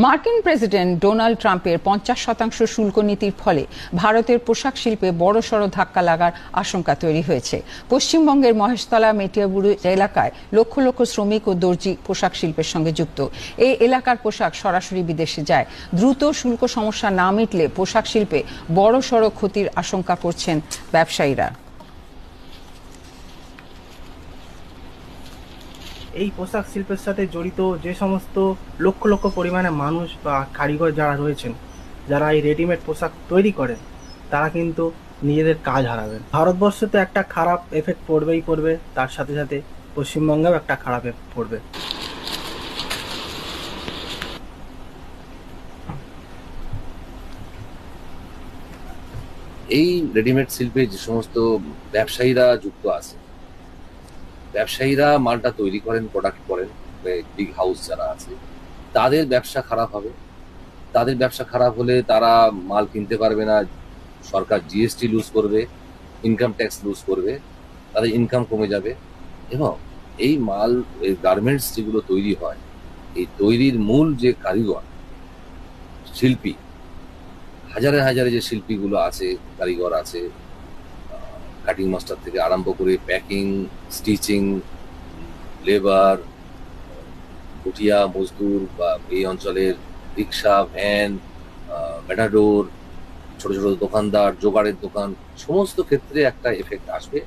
মার্কিন president Donald ট্রাম্পের 50% শুল্ক নীতির ফলে ভারতের পোশাক শিল্পে বড়সড় ধাক্কা লাগার আশঙ্কা তৈরি হয়েছে। পশ্চিমবঙ্গের মহেশতলা মেটিয়াবুরু এলাকায় লক্ষ লক্ষ শ্রমিক ও দর্জি পোশাক শিল্পের সঙ্গে যুক্ত। এই এলাকার পোশাক সরাসরি বিদেশে যায়। দ্রুত শুল্ক সমস্যা না মিটলে পোশাক শিল্পে বড়সড় ক্ষতির আশঙ্কা করছেন ব্যবসায়ীরা। এই পোশাক শিল্পের সাথে জড়িত যে সমস্ত লক্ষ লক্ষ পরিমাণে মানুষ বা কারিগর যারা রয়েছেন, যারা এই রেডিমেড পোশাক তৈরি করেন, তারা কিন্তু নিজেদের কাজ হারাবেন। ভারতবর্ষে তো একটা খারাপ এফেক্ট পড়বে, তার সাথে সাথে পশ্চিমবঙ্গেও একটা খারাপ এফেক্ট পড়বে। এই রেডিমেড শিল্পে যে সমস্ত ব্যবসায়ীরা যুক্ত আছে, ব্যবসায়ীরা মালটা তৈরি করেন, প্রোডাক্ট করেন, বিগ হাউস যারা আছে, তাদের ব্যবসা খারাপ হবে। তাদের ব্যবসা খারাপ হলে তারা মাল কিনতে পারবে না, সরকার জিএসটি লুজ করবে, ইনকাম ট্যাক্স লুজ করবে, তাদের ইনকাম কমে যাবে। এবং এই মাল, এই গার্মেন্টস যেগুলো তৈরি হয়, এই তৈরির মূল যে কারিগর, শিল্পী, হাজারে হাজারে যে শিল্পীগুলো আছে, কারিগর আছে, কাটিং মাস্টার থেকে আরম্ভ করে প্যাকিং, স্টিচিং, লেবার, কুটিয়া মজদুর বা এই অঞ্চলের রিক্সা, ভ্যান, ম্যাটাডোর, ছোট ছোট দোকানদার, জোগাড়ের দোকান, সমস্ত ক্ষেত্রে একটা এফেক্ট আসবে।